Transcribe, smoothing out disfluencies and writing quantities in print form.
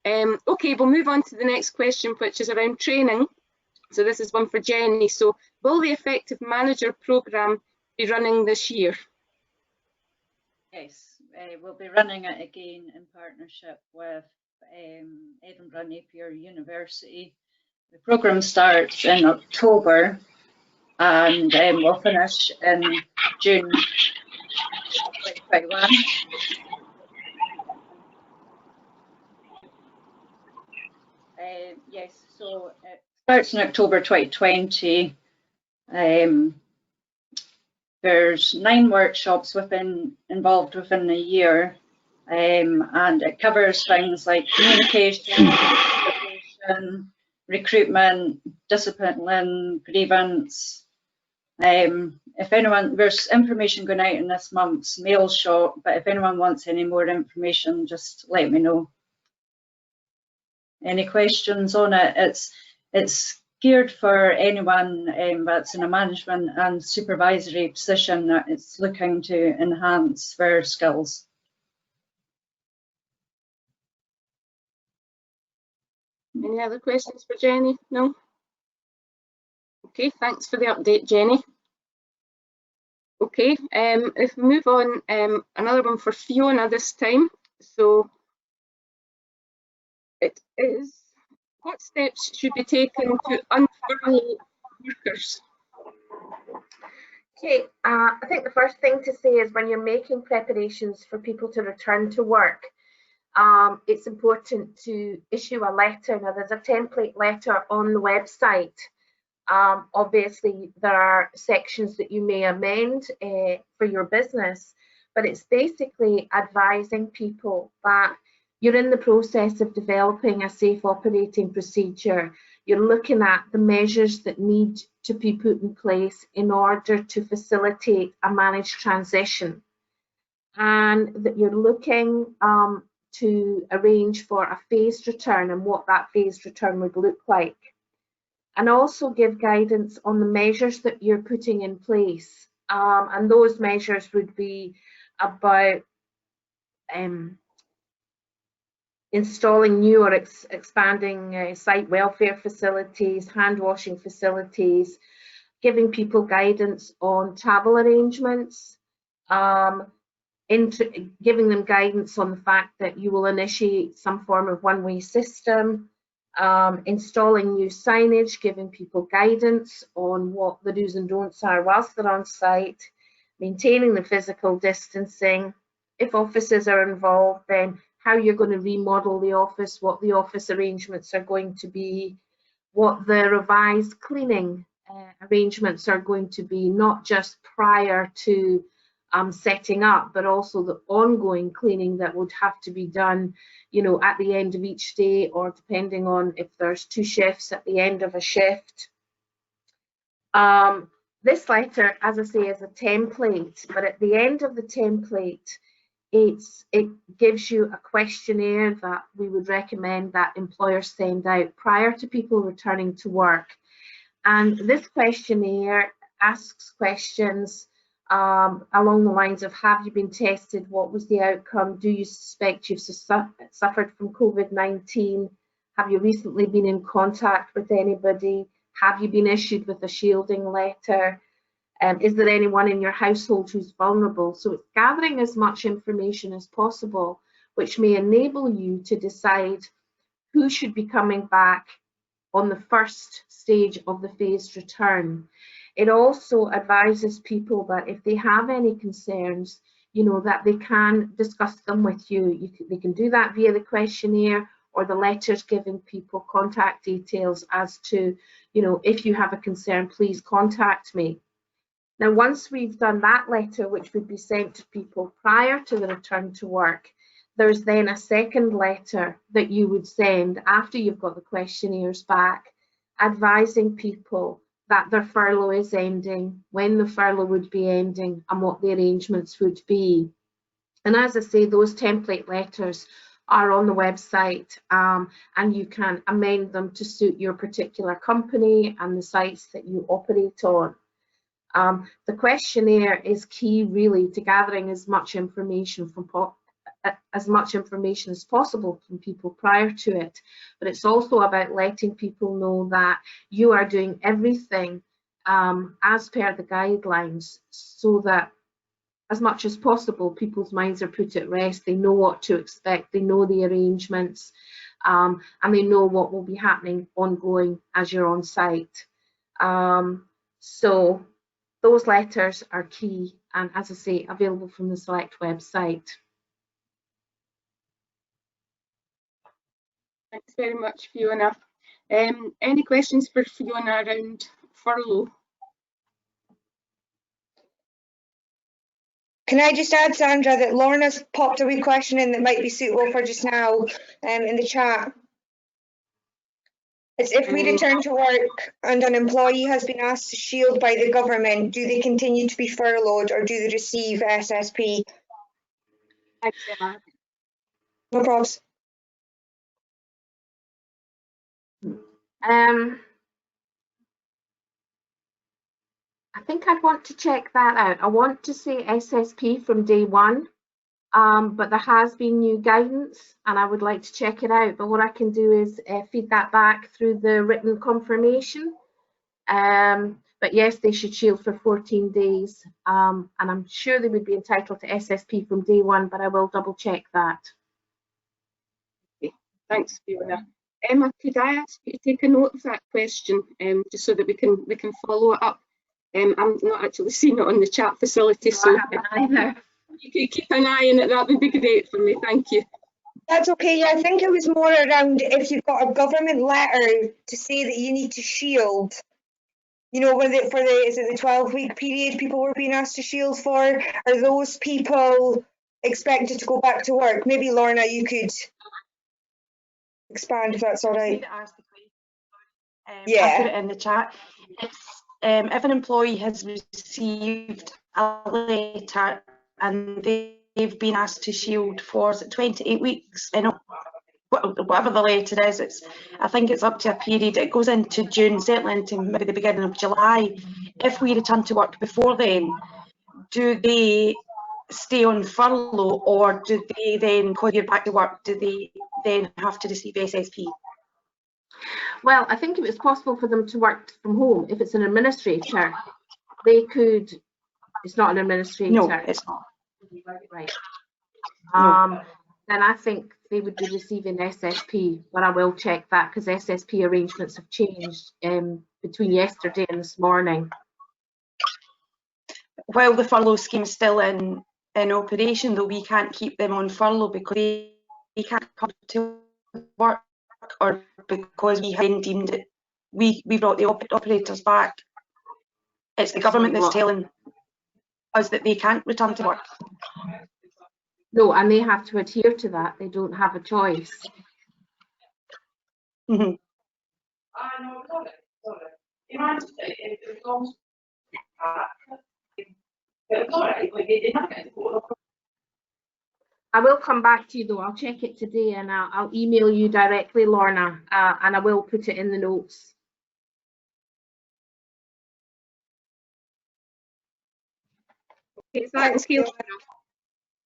Okay, we'll move on to the next question, which is around training. So this is one for Jenny. So will the Effective Manager programme be running this year? Yes, we'll be running it again in partnership with Edinburgh Napier University. The programme starts in October and we'll finish in June 2021. Yes, so it starts in October 2020. There's 9 workshops involved within the year, and it covers things like communication, recruitment, discipline, grievance. If anyone, there's information going out in this month's mail shot, but if anyone wants any more information, just let me know. Any questions on it? It's geared for anyone that's in a management and supervisory position that is looking to enhance their skills. Any other questions for Jenny? No? Okay, thanks for the update, Jenny. Okay, if we move on, another one for Fiona this time. So it is, what steps should be taken to unfurlough workers? Okay, I think the first thing to say is when you're making preparations for people to return to work, it's important to issue a letter. Now, there's a template letter on the website. Obviously, there are sections that you may amend for your business, but it's basically advising people that you're in the process of developing a safe operating procedure. You're looking at the measures that need to be put in place in order to facilitate a managed transition, and that you're looking to arrange for a phased return and what that phased return would look like, and also give guidance on the measures that you're putting in place. And those measures would be about installing new or expanding site welfare facilities, hand washing facilities, giving people guidance on travel arrangements, giving them guidance on the fact that you will initiate some form of one-way system, installing new signage, giving people guidance on what the do's and don'ts are whilst they're on site, maintaining the physical distancing. If offices are involved, then how you're going to remodel the office, what the office arrangements are going to be, what the revised cleaning arrangements are going to be, not just prior to setting up, but also the ongoing cleaning that would have to be done, you know, at the end of each day, or depending on if there's 2 shifts at the end of a shift. This letter, as I say, is a template, but at the end of the template, it gives you a questionnaire that we would recommend that employers send out prior to people returning to work. And this questionnaire asks questions along the lines of, have you been tested? What was the outcome? Do you suspect you've suffered from COVID-19? Have you recently been in contact with anybody? Have you been issued with a shielding letter? Is there anyone in your household who's vulnerable? So it's gathering as much information as possible, which may enable you to decide who should be coming back on the first stage of the phased return. It also advises people that if they have any concerns, you know, that they can discuss them with you. They can do that via the questionnaire or the letters giving people contact details as to, you know, if you have a concern, please contact me. Now, once we've done that letter, which would be sent to people prior to the return to work, there's then a second letter that you would send after you've got the questionnaires back, advising people that their furlough is ending, when the furlough would be ending, and what the arrangements would be. And as I say, those template letters are on the website, and you can amend them to suit your particular company and the sites that you operate on. The questionnaire is key really to gathering as much information as much information as possible from people prior to it, but it's also about letting people know that you are doing everything as per the guidelines, so that as much as possible people's minds are put at rest. They know what to expect, they know the arrangements, and they know what will be happening ongoing as you're on site. So those letters are key, and as I say, available from the Select website. Thanks very much, Fiona. Any questions for Fiona around furlough? Can I just add, Sandra, that Lorna's popped a wee question in that might be suitable for just now in the chat. It's if we return to work and an employee has been asked to shield by the government, do they continue to be furloughed or do they receive SSP? Thanks, Emma. No problems. I think I'd want to check that out. I want to say SSP from day one, but there has been new guidance and I would like to check it out. But what I can do is feed that back through the written confirmation. But yes, they should shield for 14 days. And I'm sure they would be entitled to SSP from day one, but I will double check that. Okay. Thanks, Fiona. Emma, could I ask you to take a note of that question, just so that we can follow it up? I'm not actually seeing it on the chat facility, so you could keep an eye on it. That would be great for me. Thank you. That's okay. Yeah, I think it was more around if you've got a government letter to say that you need to shield. You know, is it the 12-week period people were being asked to shield for? Are those people expected to go back to work? Maybe Lorna, you could expand if that's all right. Yeah. I put it in the chat. It's, if an employee has received a letter and they've been asked to shield for 28 weeks, whatever the letter is, I think it's up to a period. It goes into June, certainly into maybe the beginning of July. If we return to work before then, do they stay on furlough, or do they then, when you're back to work, do they then have to receive SSP? Well, I think if it's possible for them to work from home, if it's an administrator, they could. It's not an administrator. No, it's not. Right. No. Then I think they would be receiving SSP, but I will check that because SSP arrangements have changed between yesterday and this morning. While the furlough scheme is still in operation, though, we can't keep them on furlough because they can't come to work, or because we have deemed it, we brought the operators back. It's the government that's telling us that they can't return to work. No, and they have to adhere to that. They don't have a choice. Mm-hmm. I will come back to you though. I'll check it today and I'll email you directly, Lorna, and I will put it in the notes. Okay, thanks,